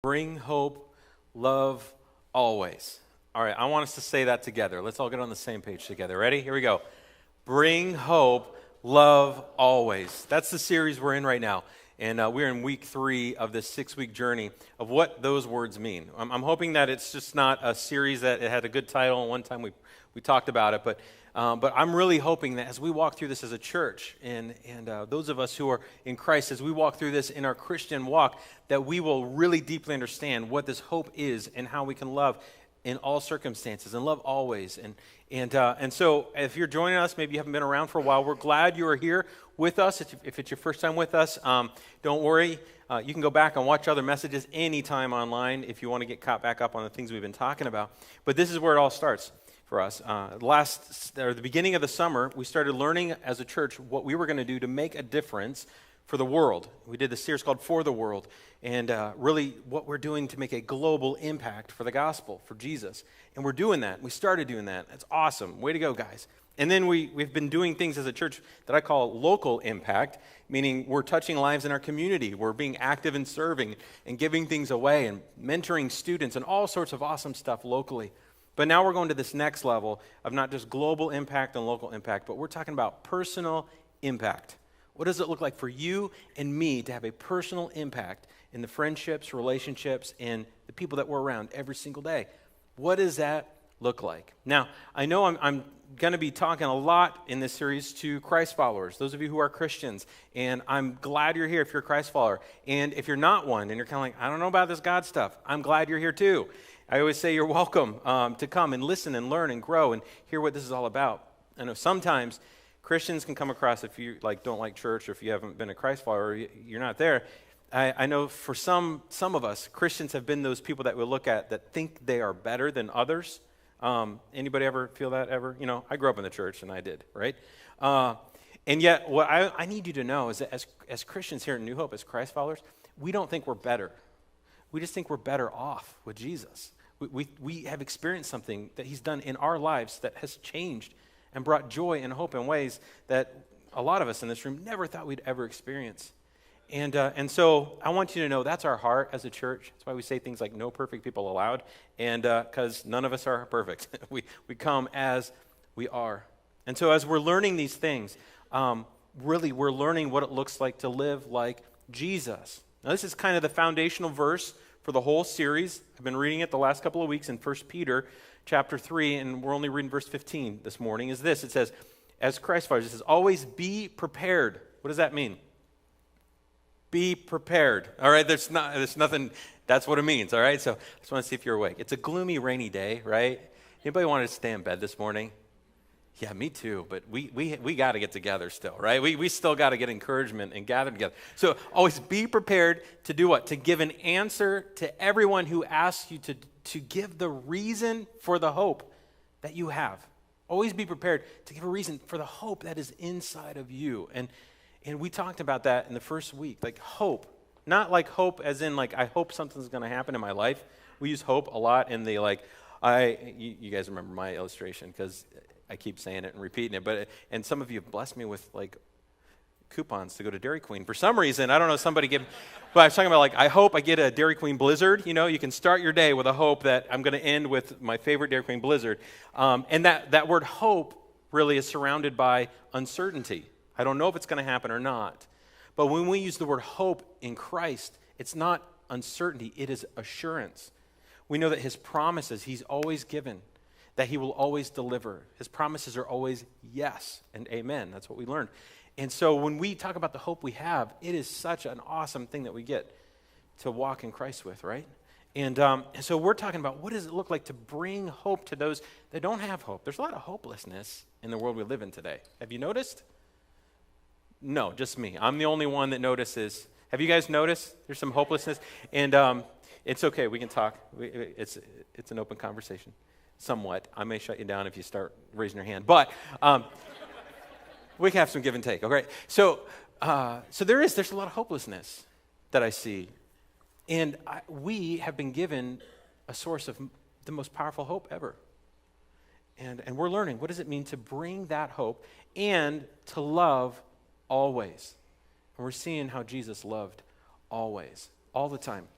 Bring hope, love always. All right, I want us to say that together. Let's all get on the same page together. Ready? Here we go. Bring hope, love always. That's the series we're in right now. And we're in week 3 of this 6-week journey of what those words mean. I'm hoping that it's just not a series that it had a good title. And one time we talked about it, but I'm really hoping that as we walk through this as a church, and those of us who are in Christ, as we walk through this in our Christian walk, that we will really deeply understand what this hope is and how we can love in all circumstances and love always. And so if you're joining us, maybe you haven't been around for a while, we're glad you are here with us. If it's your first time with us, don't worry. You can go back and watch other messages anytime online if you want to get caught back up on the things we've been talking about. But this is where it all starts for us. The beginning of the summer, we started learning as a church what we were going to do to make a difference for the world. We did this series called For the World, and really what we're doing to make a global impact for the gospel, for Jesus. And we're doing that. We started doing that. That's awesome. Way to go, guys. And then we've been doing things as a church that I call local impact, meaning we're touching lives in our community. We're being active in serving and giving things away and mentoring students and all sorts of awesome stuff locally. But now we're going to this next level of not just global impact and local impact, but we're talking about personal impact. What does it look like for you and me to have a personal impact in the friendships, relationships, and the people that we're around every single day? What does that look like? Now, I know I'm going to be talking a lot in this series to Christ followers, those of you who are Christians, and I'm glad you're here if you're a Christ follower. And if you're not one, and you're kind of like, I don't know about this God stuff, I'm glad you're here too. I always say you're welcome to come and listen and learn and grow and hear what this is all about. I know sometimes Christians can come across, if you don't like church or if you haven't been a Christ follower, you're not there. I know for some of us, Christians have been those people that we look at that think they are better than others. Anybody ever feel that ever? You know, I grew up in the church and I did, right? And yet what I need you to know is that as Christians here at New Hope, as Christ followers, we don't think we're better. We just think we're better off with Jesus. We have experienced something that he's done in our lives that has changed and brought joy and hope in ways that a lot of us in this room never thought we'd ever experience. And so I want you to know that's our heart as a church. That's why we say things like no perfect people allowed, and because none of us are perfect. we come as we are. And so as we're learning these things, really we're learning what it looks like to live like Jesus. Now this is kind of the foundational verse for the whole series. I've been reading it the last couple of weeks in 1 Peter chapter 3, and we're only reading verse 15 this morning, is this. It says, as Christ followers, it says, always be prepared. What does that mean? Be prepared. All right, there's nothing, that's what it means, all right? So I just want to see if you're awake. It's a gloomy, rainy day, right? Anybody want to stay in bed this morning? Yeah, me too, but we got to get together still, right? We still got to get encouragement and gather together. So always be prepared to do what? To give an answer to everyone who asks you to give the reason for the hope that you have. Always be prepared to give a reason for the hope that is inside of you. And we talked about that in the first week, like hope. Not like hope as in like I hope something's going to happen in my life. We use hope a lot in the you guys remember my illustration because I keep saying it and repeating it, and some of you have blessed me with like coupons to go to Dairy Queen. For some reason, I don't know, but I was talking about like, I hope I get a Dairy Queen Blizzard. You know, you can start your day with a hope that I'm going to end with my favorite Dairy Queen Blizzard. And that word hope really is surrounded by uncertainty. I don't know if it's going to happen or not. But when we use the word hope in Christ, it's not uncertainty, it is assurance. We know that his promises, he's always given, that he will always deliver. His promises are always yes and amen. That's what we learned. And so when we talk about the hope we have, it is such an awesome thing that we get to walk in Christ with, right? And so we're talking about what does it look like to bring hope to those that don't have hope. There's a lot of hopelessness in the world we live in today. Have you noticed? No, just me. I'm the only one that notices. Have you guys noticed there's some hopelessness? And it's okay. We can talk. It's an open conversation. Somewhat. I may shut you down if you start raising your hand. But we can have some give and take. Okay. So there's a lot of hopelessness that I see. And we have been given a source of the most powerful hope ever. And we're learning, what does it mean to bring that hope and to love always? And we're seeing how Jesus loved always, all the time.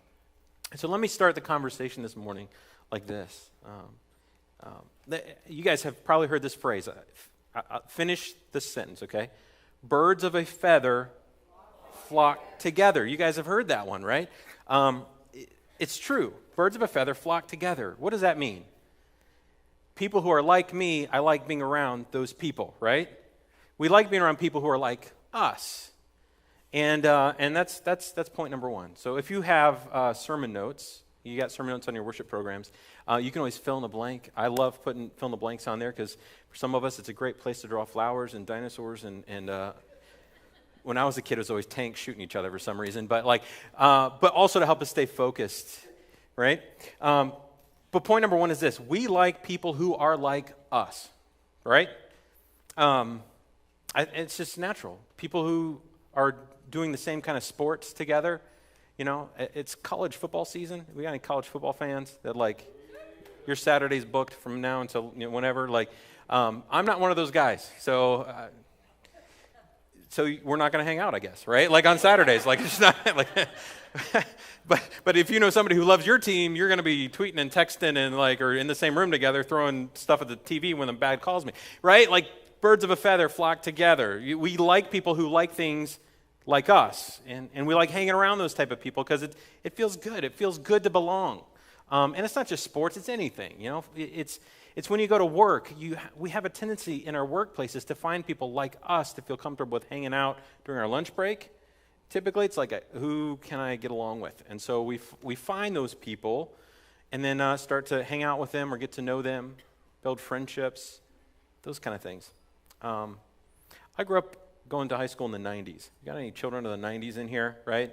So let me start the conversation this morning like this. You guys have probably heard this phrase. Finish this sentence, okay? Birds of a feather flock together. You guys have heard that one, right? It's true. Birds of a feather flock together. What does that mean? People who are like me, I like being around those people, right? We like being around people who are like us. And that's point number one. So if you have sermon notes, you got sermon notes on your worship programs, you can always fill in the blank. I love putting fill in the blanks on there because for some of us it's a great place to draw flowers and dinosaurs and when I was a kid, it was always tanks shooting each other for some reason, but also to help us stay focused, right? But point number one is this: we like people who are like us, right? It's just natural. People who are doing the same kind of sports together. You know, it's college football season. We got any college football fans that like your Saturday's booked from now until whenever? I'm not one of those guys, so we're not going to hang out, I guess, right? Like on Saturdays, like it's not like. But if you know somebody who loves your team, you're going to be tweeting and texting and or in the same room together, throwing stuff at the TV when the bad calls me, right? Like birds of a feather flock together. We like people who like things like us, and we like hanging around those type of people because it feels good. It feels good to belong, and it's not just sports; it's anything. You know, it's when you go to work. We have a tendency in our workplaces to find people like us to feel comfortable with hanging out during our lunch break. Typically, it's like, who can I get along with? And so we find those people and then start to hang out with them or get to know them, build friendships, those kind of things. I grew up going to high school in the 90s. You got any children of the 90s in here, right?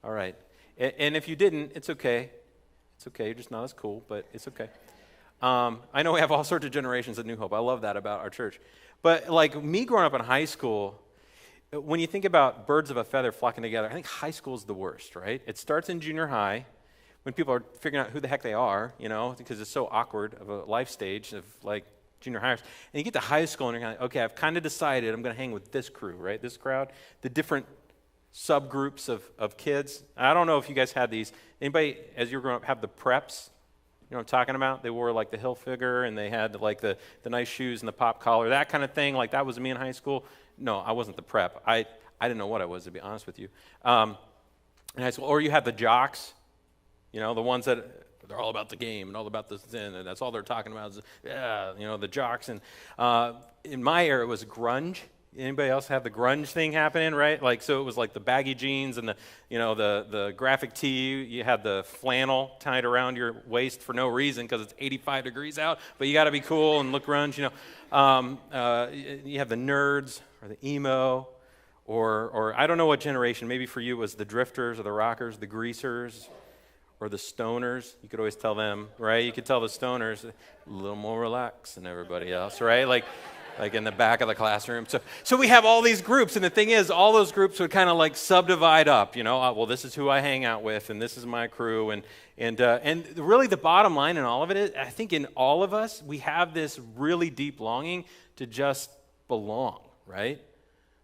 All right. And if you didn't, it's okay. It's okay. You're just not as cool, but it's okay. I know we have all sorts of generations at New Hope. I love that about our church. But like me growing up in high school, when you think about birds of a feather flocking together, I think high school is the worst, right? It starts in junior high when people are figuring out who the heck they are, because it's so awkward of a life stage of like junior hires. And you get to high school and you're kind of like, okay, I've kind of decided I'm going to hang with this crew, right? This crowd, the different subgroups of kids. I don't know if you guys had these. Anybody, as you were growing up, have the preps? You know what I'm talking about? They wore like the Hilfiger and they had like the nice shoes and the pop collar, that kind of thing. Like that was me in high school. No, I wasn't the prep. I didn't know what I was, to be honest with you. In high school, or you had the jocks, the ones that they're all about the game and all about the sin, and that's all they're talking about is, the jocks. And in my era, it was grunge. Anybody else have the grunge thing happening, right? Like, so it was like the baggy jeans and the graphic tee. You had the flannel tied around your waist for no reason because it's 85 degrees out, but you got to be cool and look grunge, You have the nerds or the emo, or I don't know what generation. Maybe for you it was the drifters or the rockers, the greasers, or the stoners. You could always tell them, right? You could tell the stoners a little more relaxed than everybody else, right? Like in the back of the classroom. So we have all these groups, and the thing is, all those groups would kind of like subdivide up, well, this is who I hang out with, and this is my crew, and really the bottom line in all of it is, I think in all of us, we have this really deep longing to just belong, right?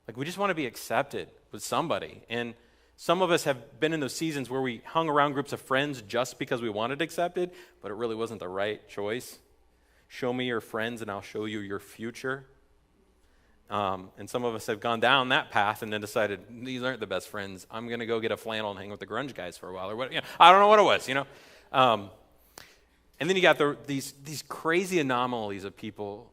Like we just want to be accepted with somebody, and some of us have been in those seasons where we hung around groups of friends just because we wanted accepted, but it really wasn't the right choice. Show me your friends and I'll show you your future. And some of us have gone down that path and then decided, these aren't the best friends. I'm going to go get a flannel and hang with the grunge guys for a while. Or what? I don't know what it was, And then you got these crazy anomalies of people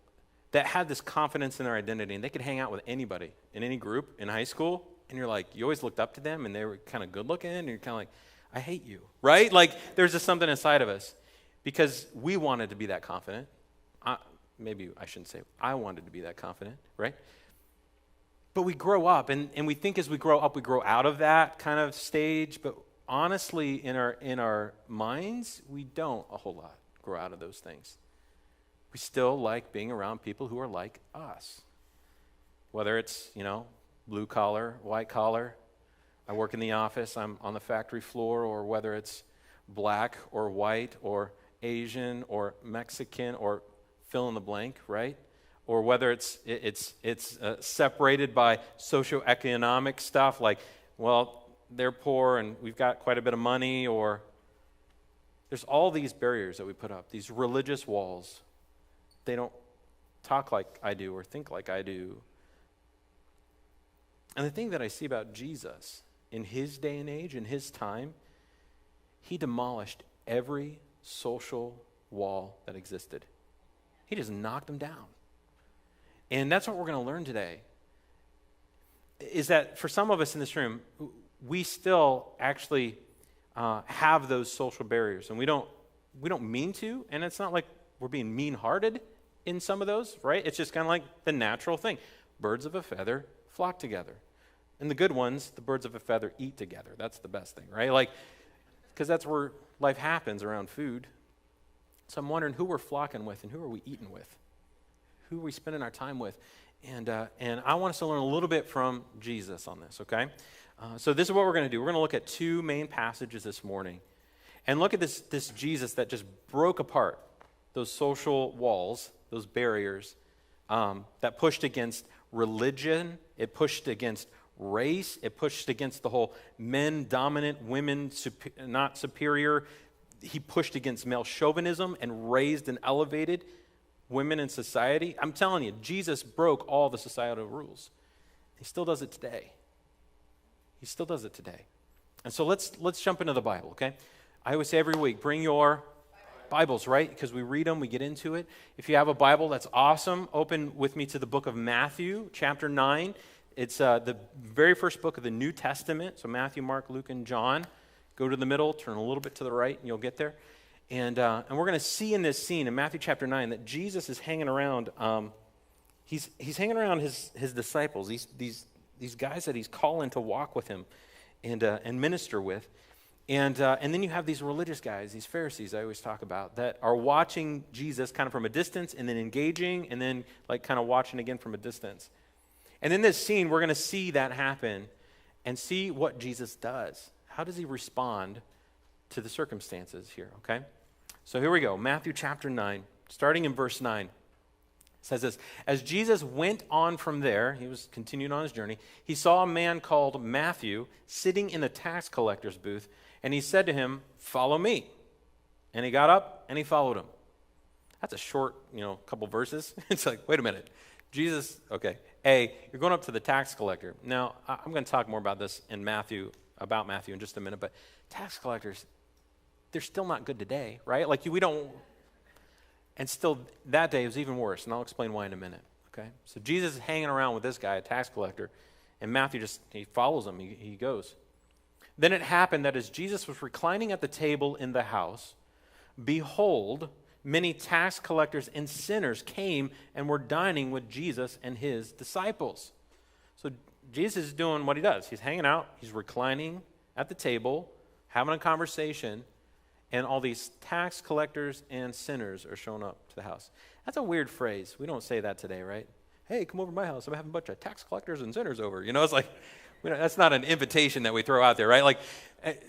that had this confidence in their identity, and they could hang out with anybody in any group in high school. And you're like, you always looked up to them, and they were kind of good looking, and you're kind of like, I hate you, right? Like there's just something inside of us because we wanted to be that confident. Maybe I shouldn't say I wanted to be that confident, right? But we grow up, and we think as we grow up, we grow out of that kind of stage. But honestly, in our minds, we don't a whole lot grow out of those things. We still like being around people who are like us. Whether it's, blue collar, white collar, I work in the office, I'm on the factory floor, or whether it's black or white or Asian or Mexican or fill in the blank, right? Or whether it's separated by socioeconomic stuff like, well, they're poor and we've got quite a bit of money, or there's all these barriers that we put up, these religious walls. They don't talk like I do or think like I do. And the thing that I see about Jesus in his day and age, in his time, he demolished every social wall that existed. He just knocked them down. And that's what we're going to learn today, is that for some of us in this room, we still actually have those social barriers, and we don't mean to, and it's not like we're being mean-hearted in some of those, right? It's just kind of like the natural thing. Birds of a feather flock together. And the good ones, the birds of a feather eat together. That's the best thing, right? Like, because that's where life happens, around food. So I'm wondering who we're flocking with and who are we eating with? Who are we spending our time with? And I want us to learn a little bit from Jesus on this, okay? So this is what we're going to do. We're going to look at two main passages this morning and look at this Jesus that just broke apart those social walls, those barriers that pushed against religion. It pushed against race. It pushed against the whole men dominant, women not superior. He pushed against male chauvinism and raised and elevated women in society. I'm telling you, Jesus broke all the societal rules. He still does it today. He still does it today. And so let's jump into the Bible, okay? I always say every week, bring your Bibles, right? Because we read them, we get into it. If you have a Bible, that's awesome. Open with me to the book of Matthew, chapter 9. It's the very first book of the New Testament. So Matthew, Mark, Luke, and John. Go to the middle, turn a little bit to the right, and you'll get there. And we're going to see in this scene in Matthew chapter 9 that Jesus is hanging around. He's hanging around his disciples, these guys that he's calling to walk with him and minister with. And then you have these religious guys, these Pharisees I always talk about, that are watching Jesus kind of from a distance and then engaging and then like kind of watching again from a distance. And in this scene, we're going to see that happen and see what Jesus does. How does he respond to the circumstances here, okay? So here we go, Matthew chapter 9, starting in verse 9. It says this, as Jesus went on from there, he was continuing on his journey, he saw a man called Matthew sitting in the tax collector's booth, and he said to him, follow me. And he got up and he followed him. That's a short, couple verses. It's like, wait a minute. Jesus, okay. A, you're going up to the tax collector. Now, I'm going to talk more about this in about Matthew in just a minute, but tax collectors, they're still not good today, right? Like we don't, and still that day was even worse, and I'll explain why in a minute, okay? So Jesus is hanging around with this guy, a tax collector, and Matthew he follows him, he goes. Then it happened that as Jesus was reclining at the table in the house, behold, many tax collectors and sinners came and were dining with Jesus and his disciples. So Jesus is doing what he does. He's hanging out, he's reclining at the table, having a conversation, and all these tax collectors and sinners are showing up to the house. That's a weird phrase. We don't say that today, right? Hey, come over to my house. I'm having a bunch of tax collectors and sinners over. It's like, that's not an invitation that we throw out there, right? Like,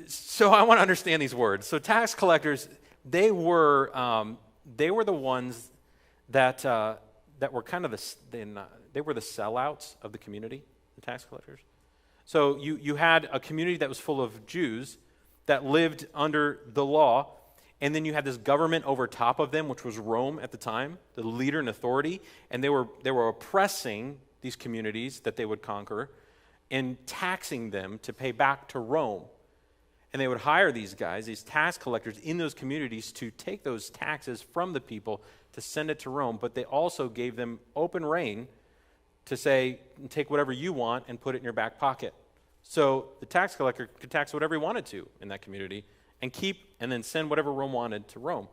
so I want to understand these words. So tax collectors, they were the ones that were kind of they were the sellouts of the community, the tax collectors. So you had a community that was full of Jews that lived under the law, and then you had this government over top of them, which was Rome at the time, the leader and authority, and they were oppressing these communities that they would conquer and taxing them to pay back to Rome. And they would hire these guys, these tax collectors in those communities to take those taxes from the people to send it to Rome, but they also gave them open reign to say, take whatever you want and put it in your back pocket. So the tax collector could tax whatever he wanted to in that community and then send whatever Rome wanted to Rome.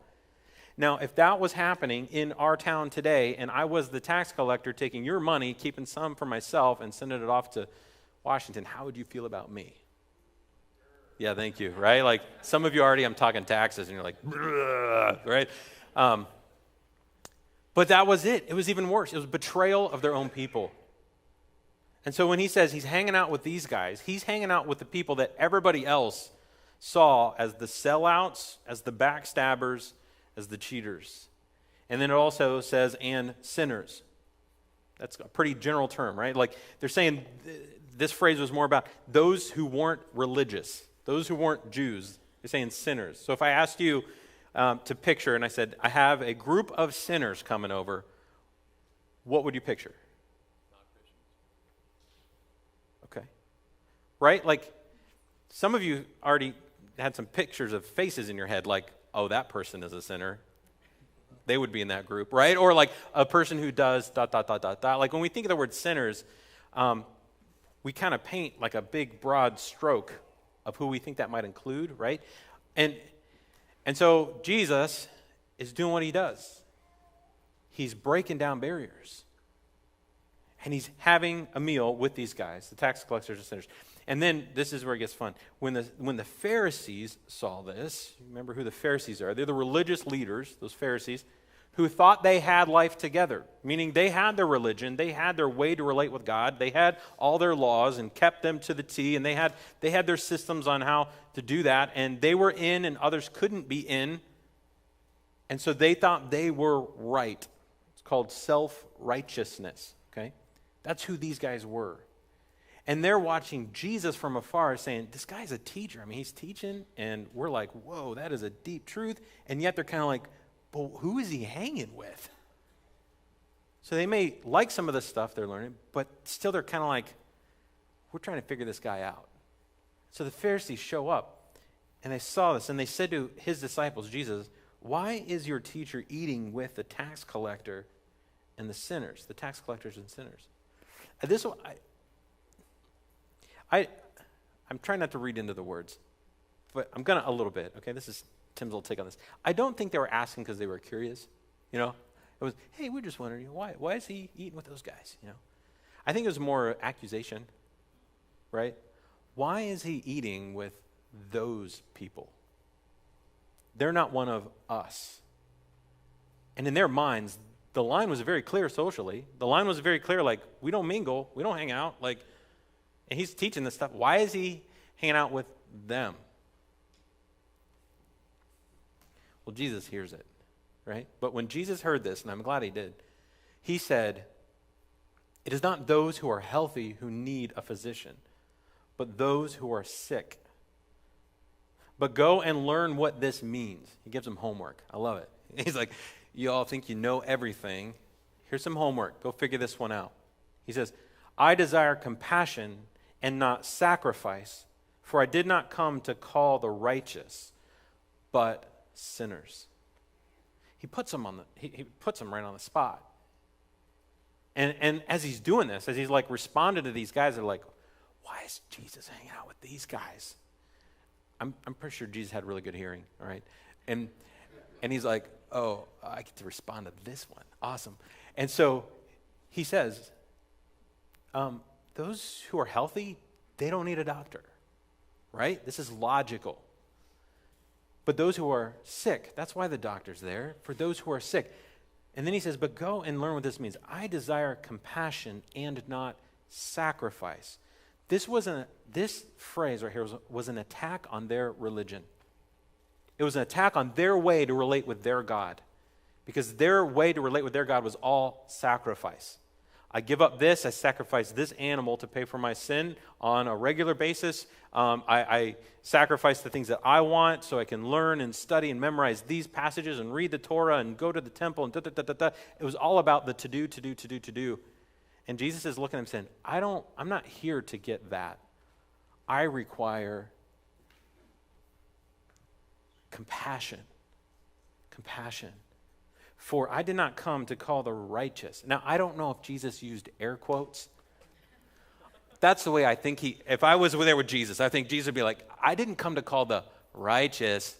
Now, if that was happening in our town today and I was the tax collector taking your money, keeping some for myself and sending it off to Washington, how would you feel about me? Yeah, thank you, right? Like some of you already, I'm talking taxes and you're like, right? But that was it. It was even worse. It was betrayal of their own people. And so when he says he's hanging out with these guys, he's hanging out with the people that everybody else saw as the sellouts, as the backstabbers, as the cheaters. And then it also says, and sinners. That's a pretty general term, right? Like they're saying this phrase was more about those who weren't religious, those who weren't Jews, You're saying sinners. So if I asked you to picture, and I said, I have a group of sinners coming over, what would you picture? Okay. Right? Like, some of you already had some pictures of faces in your head, like, oh, that person is a sinner. They would be in that group, right? Or like a person who does ... Like when we think of the word sinners, we kind of paint like a big, broad stroke of who we think that might include, right? And so Jesus is doing what he does. He's breaking down barriers. And he's having a meal with these guys, the tax collectors and sinners. And then this is where it gets fun. When the Pharisees saw this, remember who the Pharisees are. They're the religious leaders, those Pharisees, who thought they had life together, meaning they had their religion, they had their way to relate with God, they had all their laws and kept them to the T, and they had their systems on how to do that, and they were in and others couldn't be in, and so they thought they were right. It's called self-righteousness, okay? That's who these guys were. And they're watching Jesus from afar saying, this guy's a teacher. I mean, he's teaching, and we're like, whoa, that is a deep truth, and yet they're kind of like, but who is he hanging with? So they may like some of the stuff they're learning, but still they're kind of like, we're trying to figure this guy out. So the Pharisees show up, and they saw this, and they said to his disciples, Jesus, why is your teacher eating with the tax collector and the sinners, the tax collectors and sinners? This one, I'm trying not to read into the words, but I'm going to a little bit, okay? This is Tim's little take on this. I don't think they were asking because they were curious, you know? It was, hey, we're just wondering, why is he eating with those guys, you know? I think it was more accusation, right? Why is he eating with those people? They're not one of us. And in their minds, the line was very clear socially. The line was very clear, like, we don't mingle, we don't hang out, like, and he's teaching this stuff. Why is he hanging out with them? Well, Jesus hears it, right? But when Jesus heard this, and I'm glad he did, he said, it is not those who are healthy who need a physician, but those who are sick. But go and learn what this means. He gives them homework. I love it. He's like, you all think you know everything. Here's some homework. Go figure this one out. He says, I desire compassion and not sacrifice, for I did not come to call the righteous, but sinners. He puts them he puts them right on the spot. And as he's doing this, as he's like responding to these guys, they're like, why is Jesus hanging out with these guys? I'm pretty sure Jesus had really good hearing, all right? And he's like, oh, I get to respond to this one. Awesome. And so he says, those who are healthy, they don't need a doctor, right? This is logical. But those who are sick, that's why the doctor's there, for those who are sick. And then he says, but go and learn what this means. I desire compassion and not sacrifice. This phrase right here was an attack on their religion. It was an attack on their way to relate with their God, because their way to relate with their God was all sacrifice. I give up this, I sacrifice this animal to pay for my sin on a regular basis. I sacrifice the things that I want so I can learn and study and memorize these passages and read the Torah and go to the temple and da-da-da-da-da. It was all about the to-do. And Jesus is looking at them saying, I'm not here to get that. I require compassion. For I did not come to call the righteous. Now, I don't know if Jesus used air quotes. That's the way I think if I was there with Jesus, I think Jesus would be like, I didn't come to call the righteous,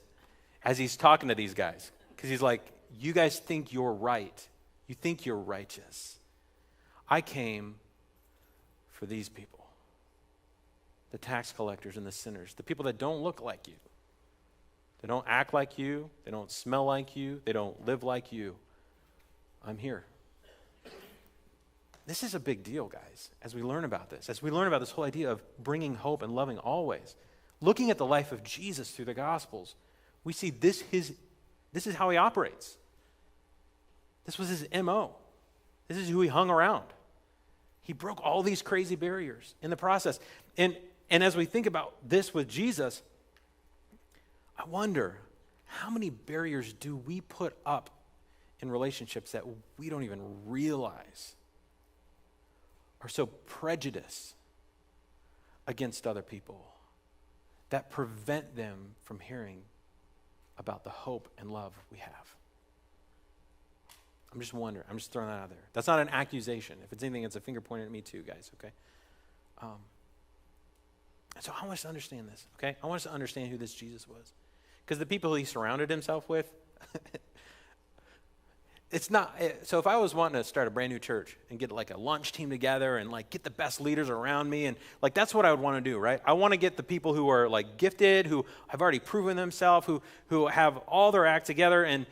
as he's talking to these guys. Because he's like, you guys think you're right. You think you're righteous. I came for these people, the tax collectors and the sinners, the people that don't look like you. They don't act like you. They don't smell like you. They don't live like you. I'm here. This is a big deal, guys, as we learn about this, as we learn about this whole idea of bringing hope and loving always. Looking at the life of Jesus through the Gospels, we see this is how he operates. This was his MO. This is who he hung around. He broke all these crazy barriers in the process. And as we think about this with Jesus, I wonder, how many barriers do we put up in relationships that we don't even realize are so prejudiced against other people that prevent them from hearing about the hope and love we have? I'm just wondering. I'm just throwing that out there. That's not an accusation. If it's anything, it's a finger pointing at me too, guys, okay? So I want us to understand this, okay? I want us to understand who this Jesus was. Because the people he surrounded himself with, it's not, so if I was wanting to start a brand new church and get like a lunch team together and like get the best leaders around me, and like that's what I would want to do, right? I want to get the people who are like gifted, who have already proven themselves, who have all their act together, and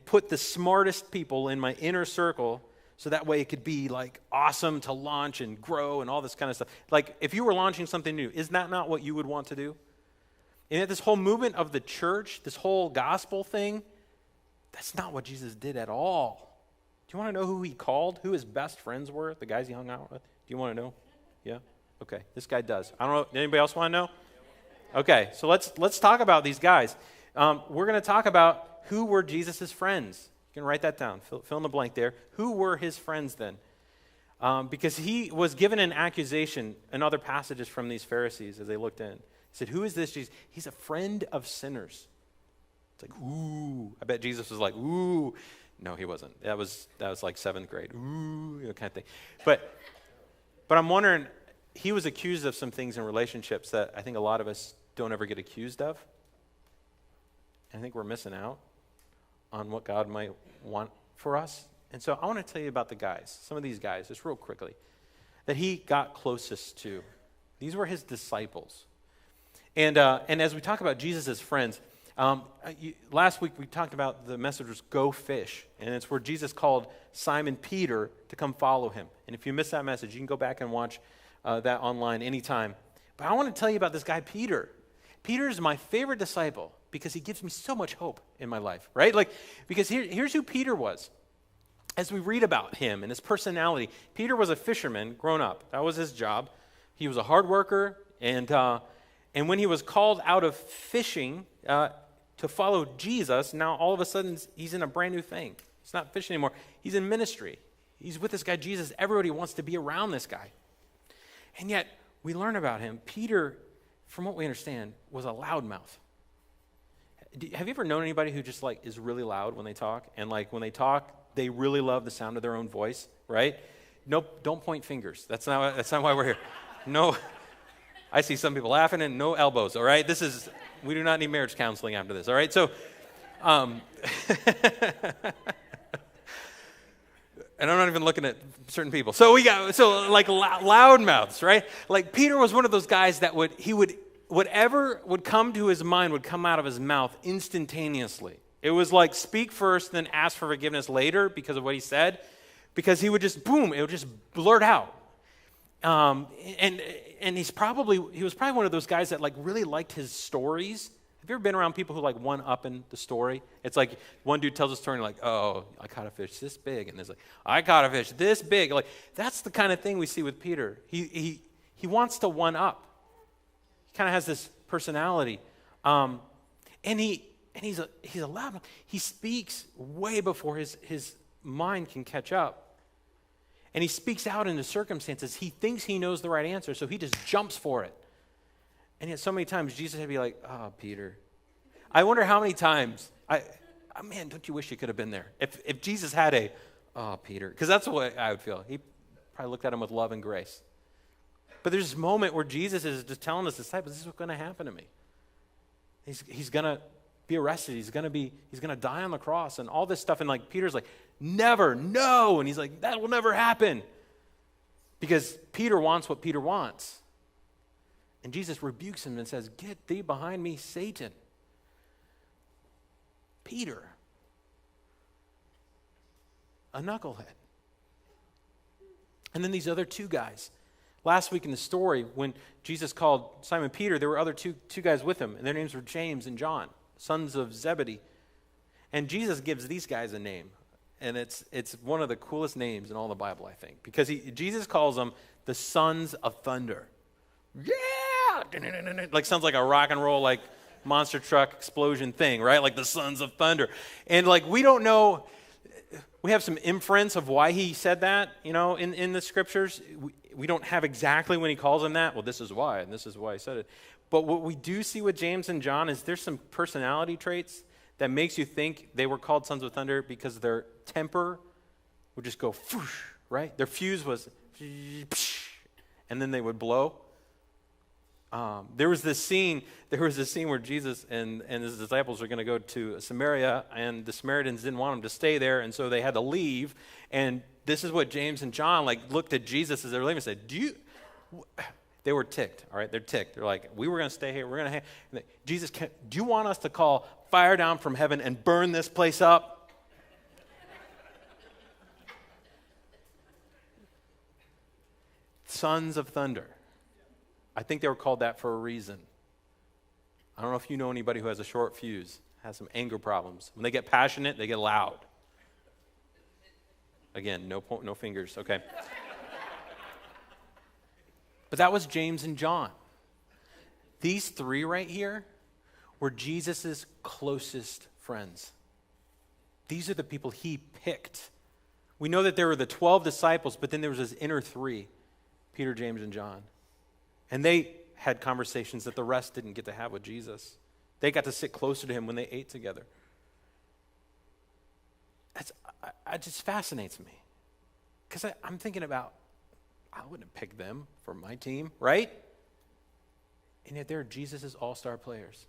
put the smartest people in my inner circle, so that way it could be like awesome to launch and grow and all this kind of stuff. Like if you were launching something new, is that not what you would want to do? And yet this whole movement of the church, this whole gospel thing, that's not what Jesus did at all. Do you want to know who he called? Who his best friends were? The guys he hung out with? Do you want to know? Yeah? Okay, this guy does. I don't know. Anybody else want to know? Okay, so let's talk about these guys. We're going to talk about who were Jesus' friends. You can write that down. Fill in the blank there. Who were his friends then? Because he was given an accusation in other passages from these Pharisees as they looked in. He said, who is this Jesus? He's a friend of sinners. It's like, ooh. I bet Jesus was like, ooh. No, he wasn't. That was like seventh grade. Ooh, kind of thing. But I'm wondering, he was accused of some things in relationships that I think a lot of us don't ever get accused of. I think we're missing out on what God might want for us. And so I want to tell you about the guys, some of these guys, just real quickly, that he got closest to. These were his disciples. And as we talk about Jesus' friends, last week we talked about the message was go fish. And it's where Jesus called Simon Peter to come follow him. And if you missed that message, you can go back and watch that online anytime. But I want to tell you about this guy, Peter. Peter is my favorite disciple because he gives me so much hope in my life, right? Like, because here's who Peter was. As we read about him and his personality, Peter was a fisherman grown up. That was his job. He was a hard worker, and when he was called out of fishing to follow Jesus, now all of a sudden he's in a brand new thing. He's not fishing anymore. He's in ministry. He's with this guy, Jesus. Everybody wants to be around this guy. And yet, we learn about him. Peter, from what we understand, was a loudmouth. Have you ever known anybody who just like is really loud when they talk? And like when they talk, they really love the sound of their own voice, right? Nope, don't point fingers. That's not why we're here. No, I see some people laughing and no elbows, all right? We do not need marriage counseling after this, all right? So, and I'm not even looking at certain people. So like loud mouths, right? Like Peter was one of those guys that whatever would come to his mind would come out of his mouth instantaneously. It was like speak first, then ask for forgiveness later because of what he said, because he would just, boom, it would just blurt out. And he was probably one of those guys that like really liked his stories. Have you ever been around people who like one-up in the story? It's like one dude tells a story and like, oh, I caught a fish this big. And there's like, I caught a fish this big. Like that's the kind of thing we see with Peter. He wants to one-up. He kind of has this personality. And he's a loud. He speaks way before his mind can catch up. And he speaks out into circumstances. He thinks he knows the right answer, so he just jumps for it. And yet so many times Jesus would be like, oh, Peter. I wonder how many times, man, don't you wish you could have been there? If Jesus had oh, Peter, because that's what I would feel. He probably looked at him with love and grace. But there's this moment where Jesus is just telling his disciples, this is what's going to happen to me. He's going to be arrested. He's going to die on the cross and all this stuff. And like Peter's like, never, no. And he's like, that will never happen. Because Peter wants what Peter wants. And Jesus rebukes him and says, get thee behind me, Satan. Peter, a knucklehead. And then these other two guys. Last week in the story, when Jesus called Simon Peter, there were other two guys with him, and their names were James and John, sons of Zebedee. And Jesus gives these guys a name, and it's one of the coolest names in all the Bible, I think, because Jesus calls them the sons of thunder. Yeah! like sounds like a rock and roll, like monster truck explosion thing, right? Like the sons of thunder. And like, we don't know, we have some inference of why he said that, in the scriptures. We don't have exactly when he calls them that. Well, this is why, and this is why he said it. But what we do see with James and John is there's some personality traits that makes you think they were called sons of thunder because their temper would just go, whoosh, right? Their fuse was, and then they would blow. There was this scene where Jesus and his disciples were going to go to Samaria, and the Samaritans didn't want them to stay there, and so they had to leave. And this is what James and John looked at Jesus as they were leaving and said, they were ticked, all right? They're ticked. They're like, we were going to stay here. We're going to Jesus, do you want us to call fire down from heaven and burn this place up? Sons of thunder. I think they were called that for a reason. I don't know if you know anybody who has a short fuse, has some anger problems. When they get passionate, they get loud. Again, no fingers, okay. But that was James and John. These three right here were Jesus' closest friends. These are the people he picked. We know that there were the 12 disciples, but then there was his inner three, Peter, James, and John. And they had conversations that the rest didn't get to have with Jesus. They got to sit closer to him when they ate together. It just fascinates me. Because I'm thinking about, I wouldn't have picked them for my team, right? And yet they're Jesus' all-star players.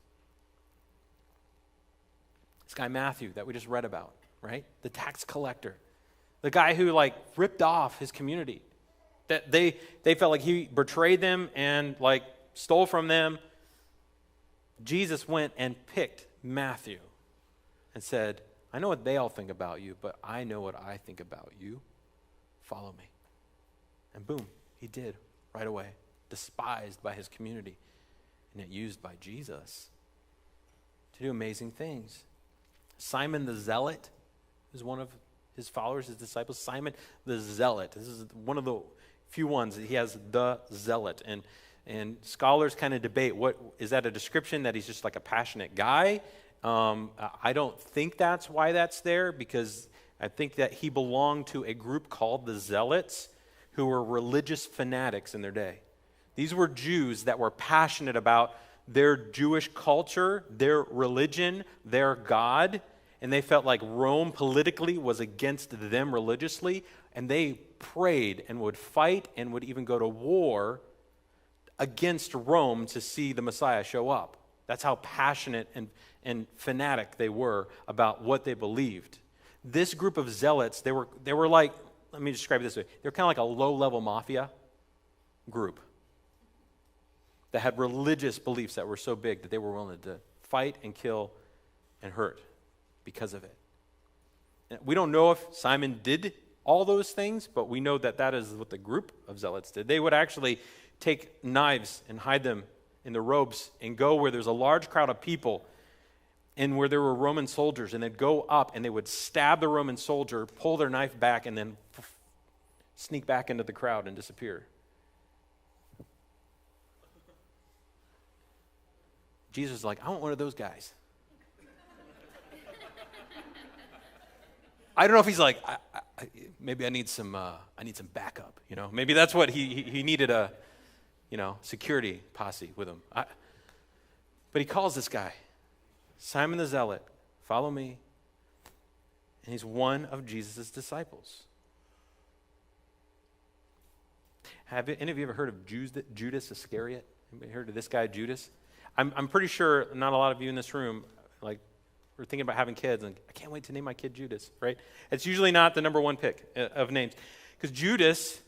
This guy Matthew that we just read about, right? The tax collector. The guy who ripped off his community. That they felt like he betrayed them and stole from them. Jesus went and picked Matthew and said, I know what they all think about you, but I know what I think about you. Follow me. And boom, he did right away. Despised by his community, and yet used by Jesus to do amazing things. Simon the Zealot is one of his followers, his disciples. Simon the Zealot. This is one of the few ones that he has, the Zealot. And scholars kind of debate, is that a description that he's just like a passionate guy? I don't think that's why that's there, because I think that he belonged to a group called the Zealots, who were religious fanatics in their day. These were Jews that were passionate about their Jewish culture, their religion, their God, and they felt like Rome politically was against them religiously, and they prayed and would fight and would even go to war against Rome to see the Messiah show up. That's how passionate and fanatic they were about what they believed. This group of zealots, they were like, let me describe it this way. They were kind of like a low-level mafia group that had religious beliefs that were so big that they were willing to fight and kill and hurt because of it. And we don't know if Simon did all those things, but we know that that is what the group of zealots did. They would actually take knives and hide them in the robes and go where there's a large crowd of people and where there were Roman soldiers, and they'd go up and they would stab the Roman soldier, pull their knife back, and then sneak back into the crowd and disappear. Jesus is like, I want one of those guys. I don't know if he's like, maybe I need some backup. Maybe that's what he needed, a security posse with him. But he calls this guy, Simon the Zealot, follow me. And he's one of Jesus' disciples. Have any of you ever heard of Judas Iscariot? Anybody heard of this guy, Judas? I'm pretty sure not a lot of you in this room, we're thinking about having kids, and I can't wait to name my kid Judas, right? It's usually not the number one pick of names. Because Judas,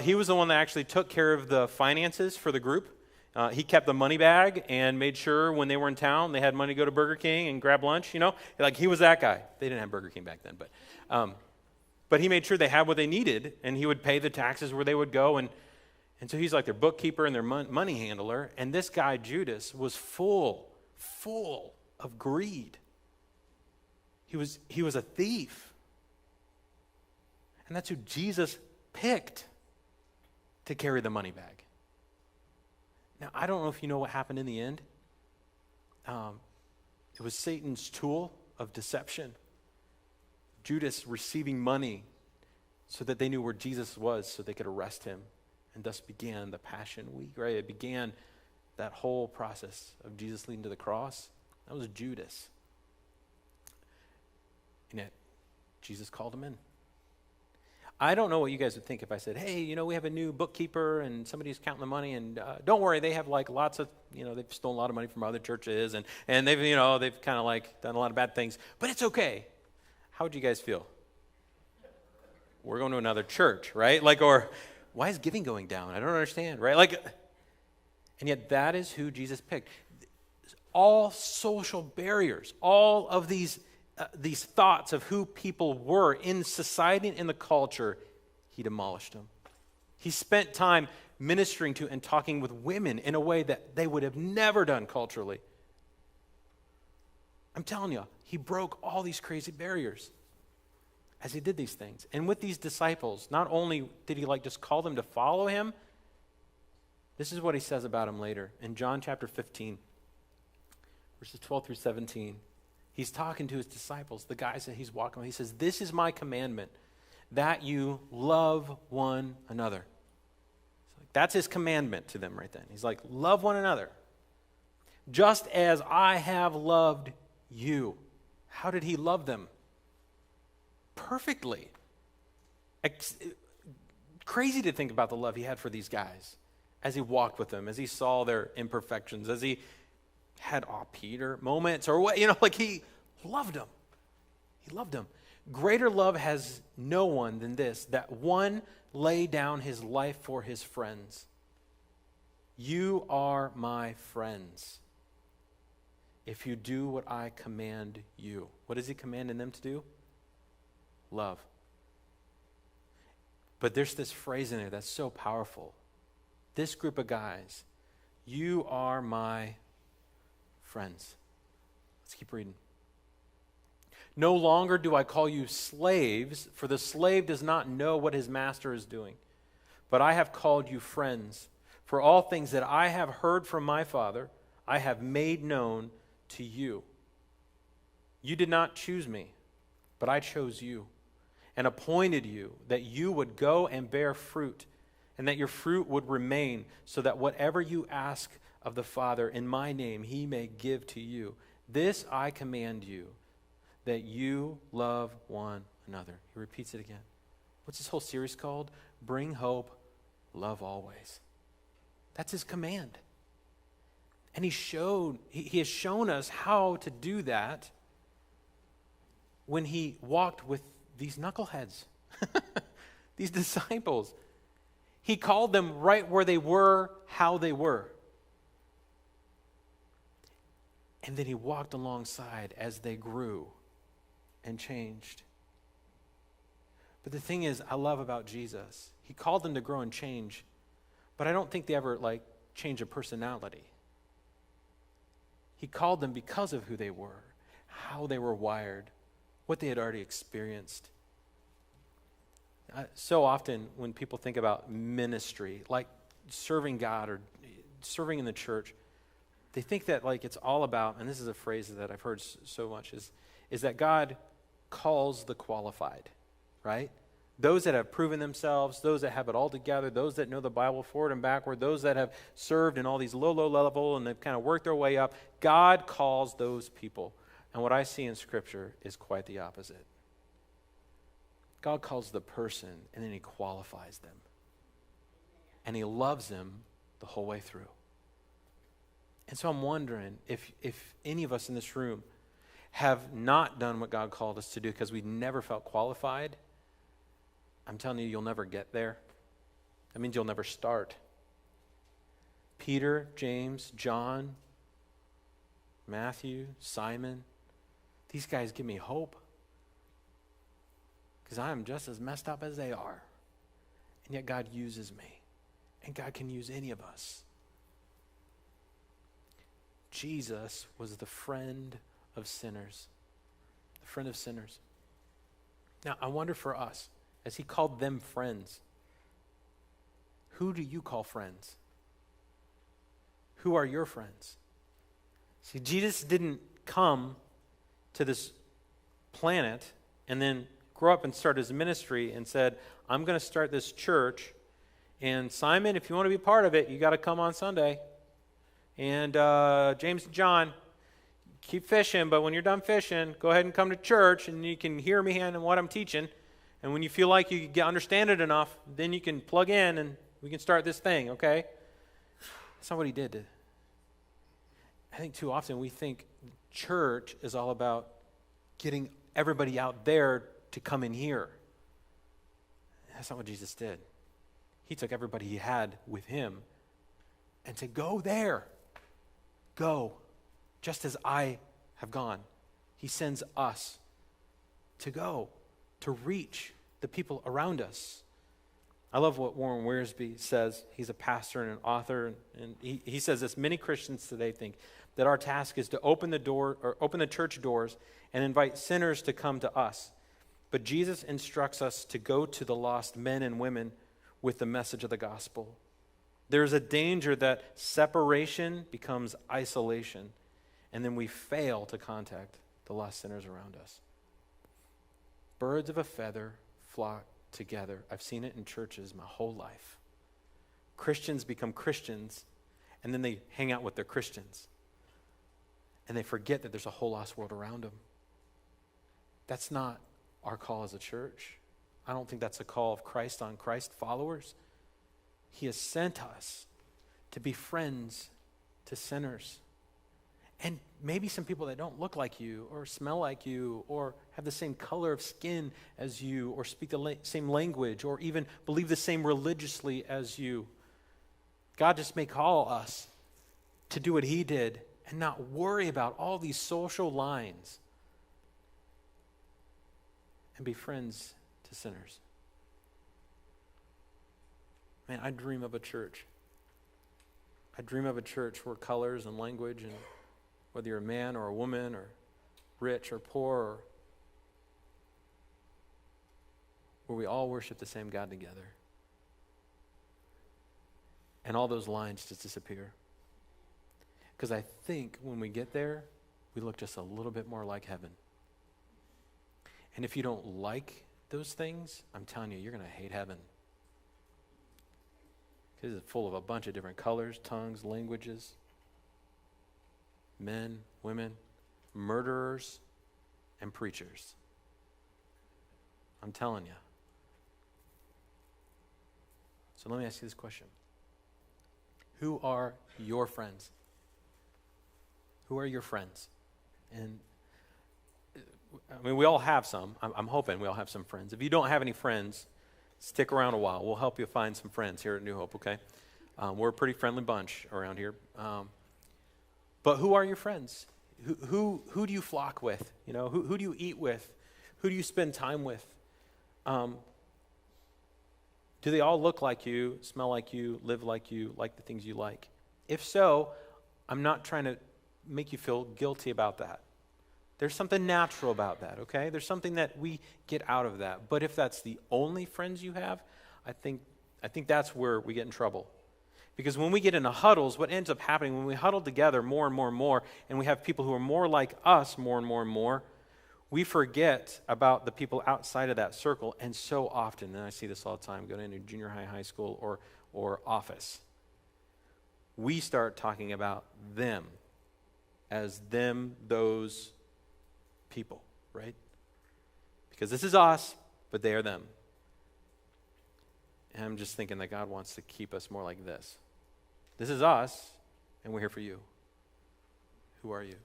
he was the one that actually took care of the finances for the group. He kept the money bag and made sure when they were in town, they had money to go to Burger King and grab lunch, he was that guy. They didn't have Burger King back then, but he made sure they had what they needed, and he would pay the taxes where they would go, and so he's like their bookkeeper and their money handler. And this guy, Judas, was full of greed. He was a thief. And that's who Jesus picked to carry the money bag. Now, I don't know if you know what happened in the end. It was Satan's tool of deception. Judas receiving money so that they knew where Jesus was so they could arrest him. And thus began the Passion Week, right? It began that whole process of Jesus leading to the cross. That was Judas. And yet, Jesus called him in. I don't know what you guys would think if I said, hey, we have a new bookkeeper and somebody's counting the money, and don't worry, they have like lots of, they've stolen a lot of money from other churches, and they've, they've kind of like done a lot of bad things, but it's okay. How would you guys feel? We're going to another church, right? Or why is giving going down? I don't understand, right? And yet that is who Jesus picked. All social barriers, all of these thoughts of who people were in society and in the culture, he demolished them. He spent time ministering to and talking with women in a way that they would have never done culturally. I'm telling you, he broke all these crazy barriers as he did these things. And with these disciples, not only did he just call them to follow him, this is what he says about him later in John chapter 15, verses 12 through 17. He's talking to his disciples, the guys that he's walking with. He says, this is my commandment, that you love one another. That's his commandment to them right then. He's like, love one another, just as I have loved you. How did he love them? Perfectly. Crazy to think about the love he had for these guys as he walked with them, as he saw their imperfections, as he had Peter moments or what, he loved them. He loved them. Greater love has no one than this, that one lay down his life for his friends. You are my friends if you do what I command you. What is he commanding them to do? Love. But there's this phrase in there that's so powerful. This group of guys, you are my friends. Let's keep reading. No longer do I call you slaves, for the slave does not know what his master is doing. But I have called you friends, for all things that I have heard from my Father, I have made known to you. You did not choose me, but I chose you and appointed you that you would go and bear fruit, and that your fruit would remain, so that whatever you ask of the Father in my name, he may give to you. This I command you, that you love one another. He repeats it again. What's this whole series called? Bring hope, love always. That's his command. And he has shown us how to do that when he walked with these knuckleheads, these disciples. He called them right where they were, how they were. And then he walked alongside as they grew and changed. But the thing is, I love about Jesus, he called them to grow and change, but I don't think they ever change a personality. He called them because of who they were, how they were wired, what they had already experienced. So often when people think about ministry, like serving God or serving in the church, they think that it's all about, and this is a phrase that I've heard so much, is that God calls the qualified, right? Those that have proven themselves, those that have it all together, those that know the Bible forward and backward, those that have served in all these low level and they've kind of worked their way up. God calls those people. And what I see in Scripture is quite the opposite. God calls the person and then he qualifies them. And he loves them the whole way through. And so I'm wondering if any of us in this room have not done what God called us to do because we never felt qualified. I'm telling you, you'll never get there. That means you'll never start. Peter, James, John, Matthew, Simon, these guys give me hope because I am just as messed up as they are. And yet God uses me. And God can use any of us. Jesus was the friend of sinners. The friend of sinners. Now, I wonder for us, as he called them friends, who do you call friends? Who are your friends? See, Jesus didn't come to this planet and then grow up and start his ministry and said, I'm going to start this church, and Simon, if you want to be part of it, you got to come on Sunday. And James and John, keep fishing, but when you're done fishing, go ahead and come to church, and you can hear me and what I'm teaching. And when you feel like you understand it enough, then you can plug in and we can start this thing, okay? That's not what he did. I think too often we think church is all about getting everybody out there to come in here. That's not what Jesus did. He took everybody he had with him and said, go there. Go, just as I have gone. He sends us to go, to reach the people around us. I love what Warren Wiersbe says. He's a pastor and an author, and he says this: many Christians today think that our task is to open the church doors and invite sinners to come to us. But Jesus instructs us to go to the lost men and women with the message of the gospel. There's a danger that separation becomes isolation, and then we fail to contact the lost sinners around us. Birds of a feather flock together. I've seen it in churches my whole life. Christians become Christians, and then they hang out with their Christians, and they forget that there's a whole lost world around them. That's not our call as a church. I don't think that's a call of Christ on Christ followers. He has sent us to be friends to sinners. And maybe some people that don't look like you or smell like you or have the same color of skin as you or speak the same language or even believe the same religiously as you. God just may call us to do what he did and not worry about all these social lines and be friends to sinners. Man, I dream of a church. I dream of a church where colors and language, and whether you're a man or a woman or rich or poor, or where we all worship the same God together. And all those lines just disappear. Because I think when we get there, we look just a little bit more like heaven. And if you don't like those things, I'm telling you, you're going to hate heaven. Because it's full of a bunch of different colors, tongues, languages, men, women, murderers, and preachers. I'm telling you. So let me ask you this question. Who are your friends? Who are your friends? And I mean, we all have some. I'm hoping we all have some friends. If you don't have any friends, stick around a while. We'll help you find some friends here at New Hope, okay? We're a pretty friendly bunch around here. But who are your friends? Who do you flock with? You know, who do you eat with? Who do you spend time with? Do they all look like you, smell like you, live like you, like the things you like? If so, I'm not trying to make you feel guilty about that. There's something natural about that, okay? There's something that we get out of that. But if that's the only friends you have, I think that's where we get in trouble. Because when we get into huddles, what ends up happening, when we huddle together more and more and more, and we have people who are more like us more and more and more, we forget about the people outside of that circle. And so often, and I see this all the time, go to any junior high, high school, or office, we start talking about them as them, those people, right? Because this is us, but they are them. And I'm just thinking that God wants to keep us more like this. This is us, and we're here for you. Who are you?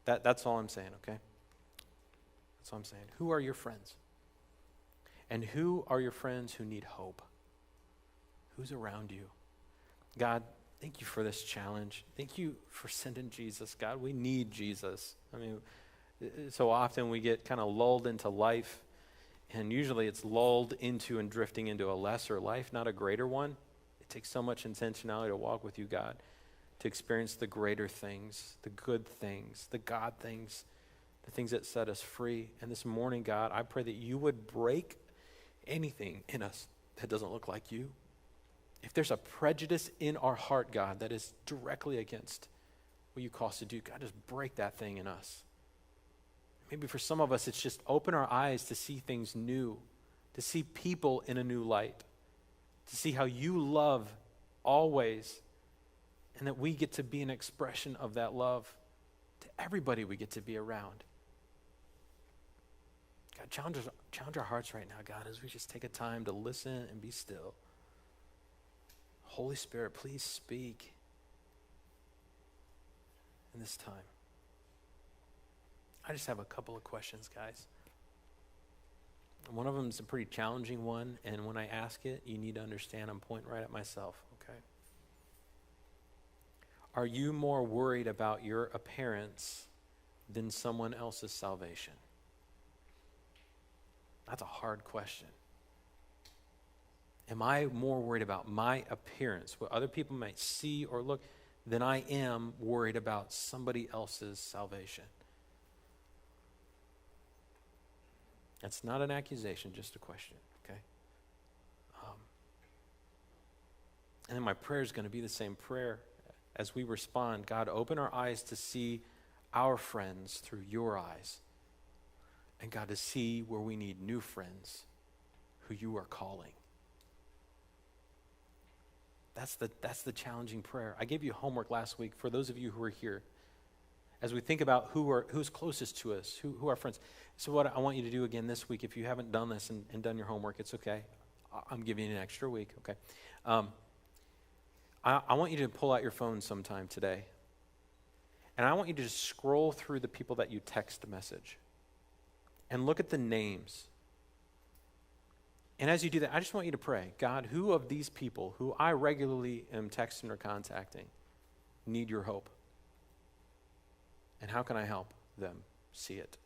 That's all I'm saying, okay? That's all I'm saying. Who are your friends? And who are your friends who need hope? Who's around you? God, thank you for this challenge. Thank you for sending Jesus. God, we need Jesus. I mean, so often we get kind of lulled into life, and usually it's lulled into and drifting into a lesser life, not a greater one. It takes so much intentionality to walk with you, God, to experience the greater things, the good things, the God things, the things that set us free. And this morning, God, I pray that you would break anything in us that doesn't look like you. If there's a prejudice in our heart, God, that is directly against what you call us to do, God, just break that thing in us. Maybe for some of us, it's just open our eyes to see things new, to see people in a new light, to see how you love always, and that we get to be an expression of that love to everybody we get to be around. God, challenge our hearts right now, God, as we just take a time to listen and be still. Holy Spirit, please speak in this time. I just have a couple of questions, guys. One of them is a pretty challenging one, and when I ask it, you need to understand I'm pointing right at myself, okay? Are you more worried about your appearance than someone else's salvation? That's a hard question. Am I more worried about my appearance, what other people might see or look, than I am worried about somebody else's salvation? That's not an accusation, just a question, okay? And then my prayer is going to be the same prayer as we respond. God, open our eyes to see our friends through your eyes. And God, to see where we need new friends who you are calling. That's the challenging prayer. I gave you homework last week for those of you who are here. As we think about who's closest to us, who are friends. So what I want you to do again this week, if you haven't done this and done your homework, it's okay. I'm giving you an extra week, okay? I want you to pull out your phone sometime today. And I want you to just scroll through the people that you text a message. And look at the names. And as you do that, I just want you to pray, God, who of these people who I regularly am texting or contacting need your hope? And how can I help them see it?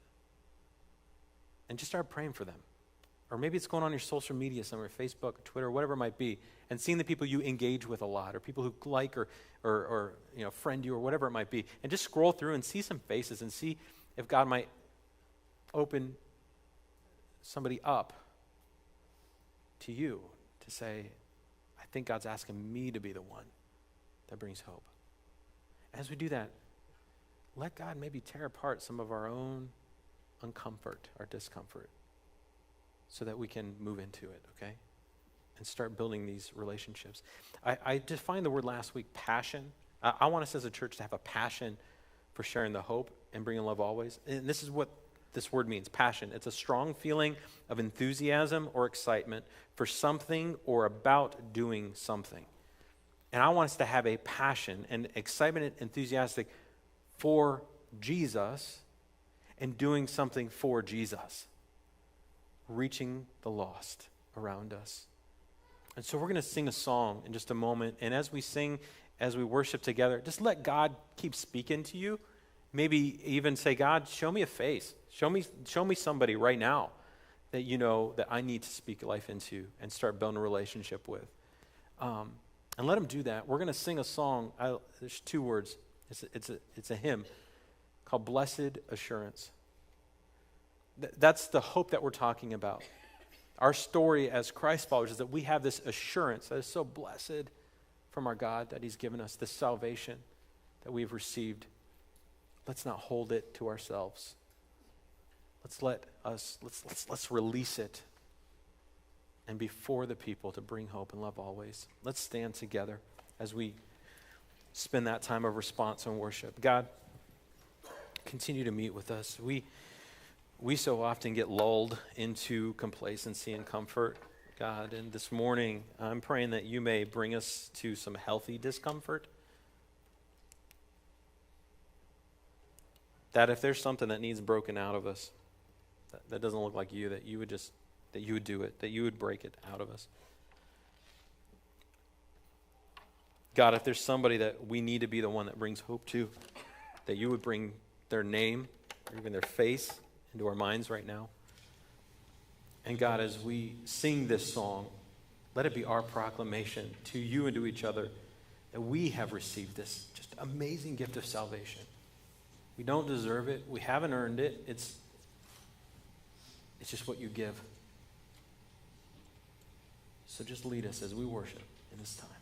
And just start praying for them. Or maybe it's going on your social media somewhere, Facebook, or Twitter, whatever it might be, and seeing the people you engage with a lot, or people who like or friend you, or whatever it might be. And just scroll through and see some faces and see if God might open somebody up to you to say, I think God's asking me to be the one that brings hope. As we do that, let God maybe tear apart some of our own uncomfort, our discomfort, so that we can move into it, okay? And start building these relationships. I defined the word last week, passion. I want us as a church to have a passion for sharing the hope and bringing love always. And this is what this word means, passion. It's a strong feeling of enthusiasm or excitement for something or about doing something. And I want us to have a passion and excitement and enthusiastic for Jesus and doing something for Jesus, reaching the lost around us. And so we're going to sing a song in just a moment. And as we sing, as we worship together, just let God keep speaking to you. Maybe even say, God, show me a face. Show me somebody right now that you know that I need to speak life into and start building a relationship with. And let him do that. We're going to sing a song. There's two words. It's a hymn called Blessed Assurance. That's the hope that we're talking about. Our story as Christ followers is that we have this assurance that is so blessed from our God that he's given us this salvation that we've received. Let's not hold it to ourselves. Let's release it and be for the people to bring hope and love always. Let's stand together as we spend that time of response and worship. God, continue to meet with us. We so often get lulled into complacency and comfort, God, and this morning I'm praying that you may bring us to some healthy discomfort. That if there's something that needs broken out of us, that doesn't look like you, that you would do it, that you would break it out of us. God, if there's somebody that we need to be the one that brings hope to, that you would bring their name, or even their face, into our minds right now. And God, as we sing this song, let it be our proclamation to you and to each other that we have received this just amazing gift of salvation. We don't deserve it. We haven't earned it. It's just what you give. So just lead us as we worship. in His time.